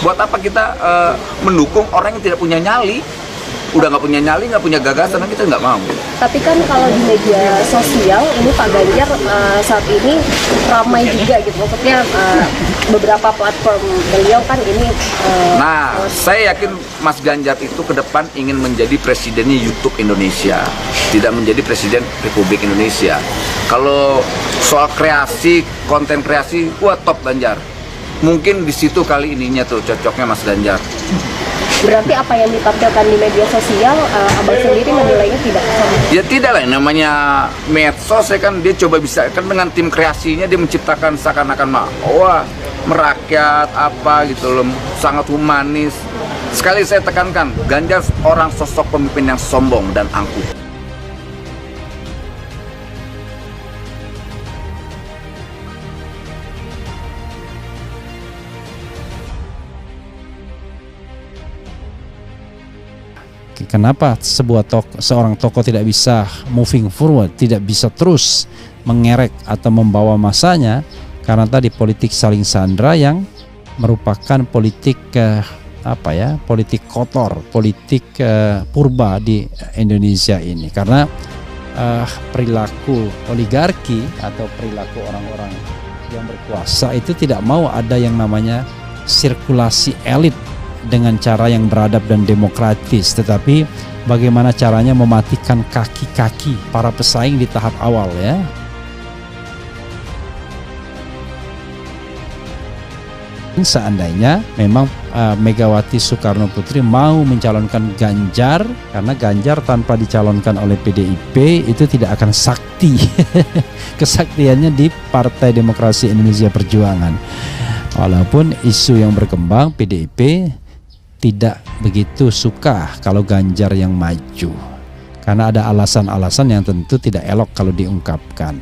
Buat apa kita mendukung orang yang tidak punya nyali? Udah nggak punya nyali, nggak punya gagasan, kita nggak mau. Tapi kan kalau di media sosial ini Pak Ganjar saat ini ramai juga gitu, maksudnya beberapa platform beliau kan ini. Nah, saya yakin Mas Ganjar itu ke depan ingin menjadi presidennya YouTube Indonesia, tidak menjadi presiden Republik Indonesia. Kalau soal kreasi, konten kreasi, wah top Ganjar. Mungkin di situ kali ininya tuh cocoknya Mas Ganjar. Berarti apa yang ditampilkan di media sosial, Abang sendiri menilainya tidak sama? Ya tidak lah, namanya medsos ya kan, dia coba bisa kan dengan tim kreasinya dia menciptakan seakan-akan wah merakyat apa gitu loh, sangat humanis. Sekali saya tekankan, Ganjar orang sosok pemimpin yang sombong dan angkuh. Kenapa seorang tokoh tidak bisa moving forward, tidak bisa terus mengerek atau membawa masanya? Karena tadi politik saling sandra yang merupakan politik politik kotor, politik purba di Indonesia ini. Karena perilaku oligarki atau perilaku orang-orang yang berkuasa itu tidak mau ada yang namanya sirkulasi elit dengan cara yang beradab dan demokratis, tetapi bagaimana caranya mematikan kaki-kaki para pesaing di tahap awal ya. Seandainya memang Megawati Soekarno Putri mau mencalonkan Ganjar, karena Ganjar tanpa dicalonkan oleh PDIP itu tidak akan sakti kesaktiannya di Partai Demokrasi Indonesia Perjuangan. Walaupun isu yang berkembang PDIP tidak begitu suka kalau Ganjar yang maju, karena ada alasan-alasan yang tentu tidak elok kalau diungkapkan.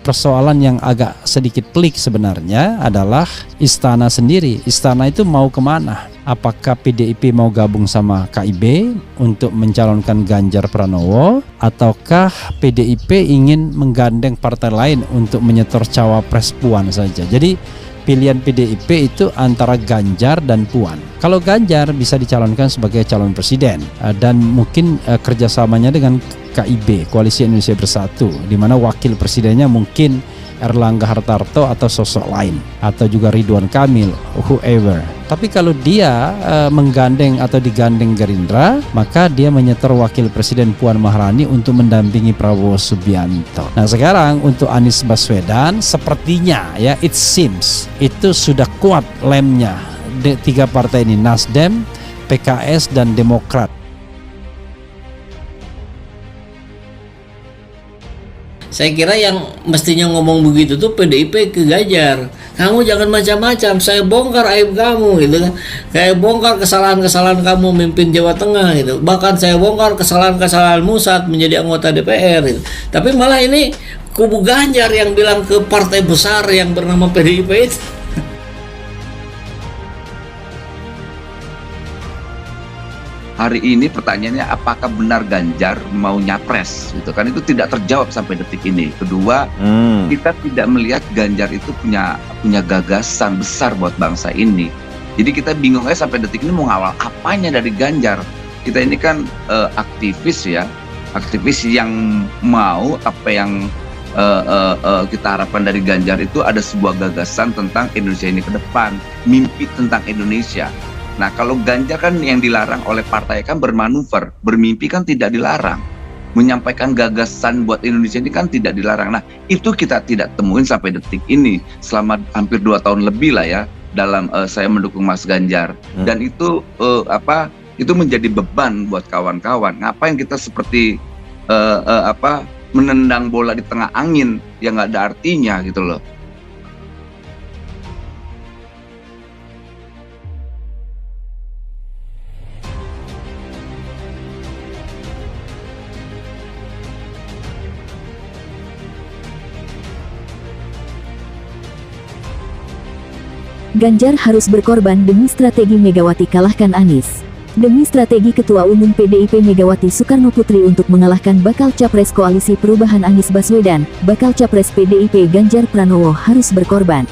Persoalan yang agak sedikit pelik sebenarnya adalah istana sendiri. Istana itu mau kemana? Apakah PDIP mau gabung sama KIB untuk mencalonkan Ganjar Pranowo, ataukah PDIP ingin menggandeng partai lain untuk menyetor cawapres Puan saja? Jadi pilihan PDIP itu antara Ganjar dan Puan. Kalau Ganjar bisa dicalonkan sebagai calon presiden dan mungkin kerjasamanya dengan KIB, Koalisi Indonesia Bersatu, di mana wakil presidennya mungkin Erlangga Hartarto atau sosok lain, atau juga Ridwan Kamil, whoever. Tapi kalau dia menggandeng atau digandeng Gerindra, maka dia menyetor wakil presiden Puan Maharani untuk mendampingi Prabowo Subianto. Nah sekarang untuk Anies Baswedan sepertinya ya, it seems itu sudah kuat lemnya tiga partai ini, Nasdem, PKS dan Demokrat. Saya kira yang mestinya ngomong begitu tuh PDIP ke Ganjar. Kamu jangan macam-macam, saya bongkar aib kamu gitu kan. Saya bongkar kesalahan-kesalahan kamu mimpin Jawa Tengah gitu. Bahkan saya bongkar kesalahan-kesalahanmu saat menjadi anggota DPR gitu. Tapi malah ini kubu Ganjar yang bilang ke partai besar yang bernama PDIP itu. Hari ini pertanyaannya apakah benar Ganjar mau nyapres gitu kan, itu tidak terjawab sampai detik ini. Kedua, kita tidak melihat Ganjar itu punya gagasan besar buat bangsa ini. Jadi kita bingung aja sampai detik ini mau ngawal apanya dari Ganjar. Kita ini kan aktivis ya, aktivis yang mau apa yang kita harapkan dari Ganjar itu ada sebuah gagasan tentang Indonesia ini ke depan, mimpi tentang Indonesia. Nah kalau Ganjar kan yang dilarang oleh partai kan bermanuver, bermimpi kan tidak dilarang. Menyampaikan gagasan buat Indonesia ini kan tidak dilarang. Nah itu kita tidak temuin sampai detik ini, selama hampir 2 tahun lebih lah ya, dalam saya mendukung Mas Ganjar. Dan itu itu menjadi beban buat kawan-kawan. Ngapain kita seperti menendang bola di tengah angin yang nggak ada artinya gitu loh. Ganjar harus berkorban demi strategi Megawati kalahkan Anies. Demi strategi Ketua Umum PDIP Megawati Soekarnoputri untuk mengalahkan bakal Capres Koalisi Perubahan Anies Baswedan, bakal Capres PDIP Ganjar Pranowo harus berkorban.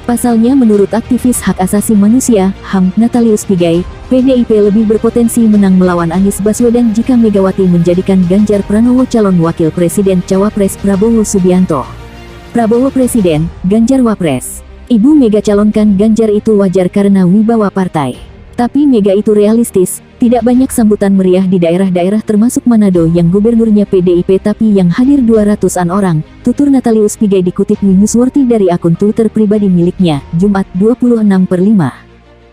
Pasalnya menurut aktivis hak asasi manusia, HAM, Natalius Pigai, PDIP lebih berpotensi menang melawan Anies Baswedan jika Megawati menjadikan Ganjar Pranowo calon wakil presiden cawapres Prabowo Subianto. Prabowo Presiden, Ganjar Wapres. Ibu Mega calonkan Ganjar itu wajar karena wibawa partai. Tapi Mega itu realistis, tidak banyak sambutan meriah di daerah-daerah termasuk Manado yang gubernurnya PDIP tapi yang hadir 200-an orang, tutur Natalius Pigai dikutip Newsworthy dari akun Twitter pribadi miliknya, Jumat 26/5.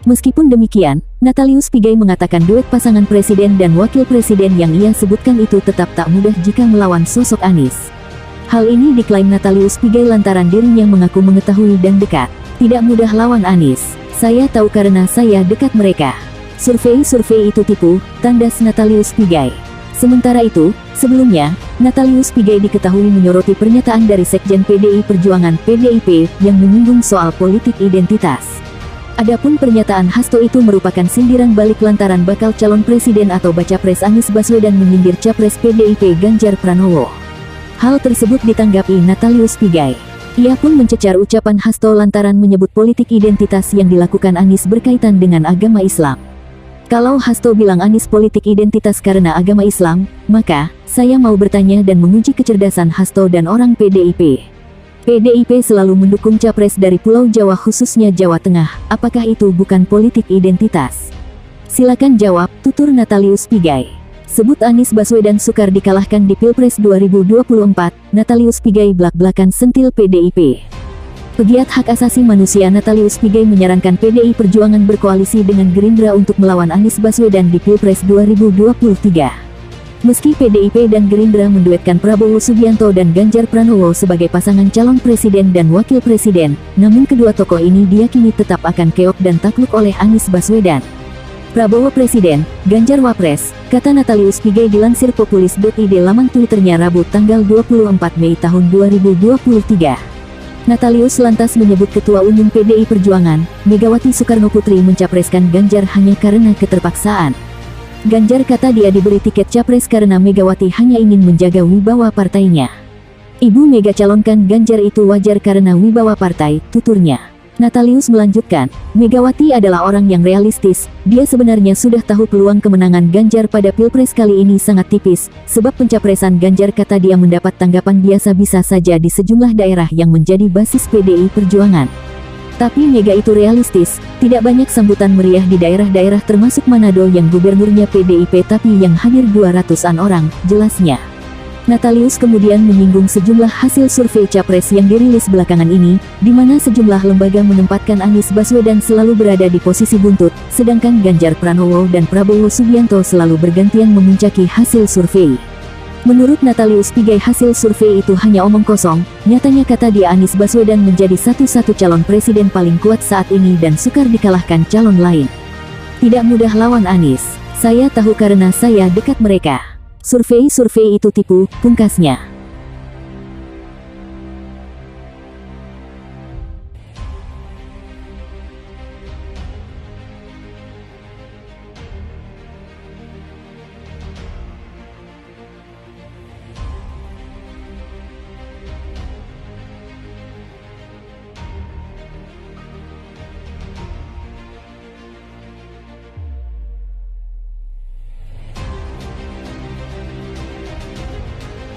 Meskipun demikian, Natalius Pigai mengatakan duet pasangan presiden dan wakil presiden yang ia sebutkan itu tetap tak mudah jika melawan sosok Anies. Hal ini diklaim Natalius Pigai lantaran dirinya mengaku mengetahui dan dekat. Tidak mudah lawan Anies. Saya tahu karena saya dekat mereka. Survei-survei itu tipu, tandas Natalius Pigai. Sementara itu, sebelumnya, Natalius Pigai diketahui menyoroti pernyataan dari Sekjen PDI Perjuangan PDIP yang menyinggung soal politik identitas. Adapun pernyataan Hasto itu merupakan sindiran balik lantaran bakal calon presiden atau bacapres Anies Baswedan menyindir capres PDIP Ganjar Pranowo. Hal tersebut ditanggapi Natalius Pigai. Ia pun mencecar ucapan Hasto lantaran menyebut politik identitas yang dilakukan Anies berkaitan dengan agama Islam. Kalau Hasto bilang Anies politik identitas karena agama Islam, maka saya mau bertanya dan menguji kecerdasan Hasto dan orang PDIP. PDIP selalu mendukung capres dari Pulau Jawa khususnya Jawa Tengah, apakah itu bukan politik identitas? Silakan jawab, tutur Natalius Pigai. Sebut Anies Baswedan sukar dikalahkan di Pilpres 2024, Natalius Pigai blak-blakan sentil PDIP. Pegiat hak asasi manusia Natalius Pigai menyarankan PDI Perjuangan berkoalisi dengan Gerindra untuk melawan Anies Baswedan di Pilpres 2023. Meski PDIP dan Gerindra menduetkan Prabowo Subianto dan Ganjar Pranowo sebagai pasangan calon presiden dan wakil presiden, namun kedua tokoh ini diyakini tetap akan keok dan takluk oleh Anies Baswedan. Prabowo Presiden, Ganjar Wapres, kata Natalius Pigai dilansir populis.id laman Twitternya Rabu tanggal 24 Mei tahun 2023. Natalius lantas menyebut Ketua Umum PDI Perjuangan, Megawati Soekarnoputri mencapreskan Ganjar hanya karena keterpaksaan. Ganjar kata dia diberi tiket capres karena Megawati hanya ingin menjaga wibawa partainya. Ibu Mega calonkan Ganjar itu wajar karena wibawa partai, tuturnya. Natalius melanjutkan, Megawati adalah orang yang realistis, dia sebenarnya sudah tahu peluang kemenangan Ganjar pada Pilpres kali ini sangat tipis, sebab pencapresan Ganjar kata dia mendapat tanggapan biasa-biasa saja di sejumlah daerah yang menjadi basis PDI Perjuangan. Tapi Mega itu realistis, tidak banyak sambutan meriah di daerah-daerah termasuk Manado yang gubernurnya PDIP tapi yang hadir 200-an orang, jelasnya. Natalius kemudian menyinggung sejumlah hasil survei capres yang dirilis belakangan ini, di mana sejumlah lembaga menempatkan Anies Baswedan selalu berada di posisi buntut, sedangkan Ganjar Pranowo dan Prabowo Subianto selalu bergantian memuncaki hasil survei. Menurut Natalius Pigai hasil survei itu hanya omong kosong, nyatanya kata dia Anies Baswedan menjadi satu-satu calon presiden paling kuat saat ini dan sukar dikalahkan calon lain. Tidak mudah lawan Anies, saya tahu karena saya dekat mereka. Survei-survei itu tipu, pungkasnya.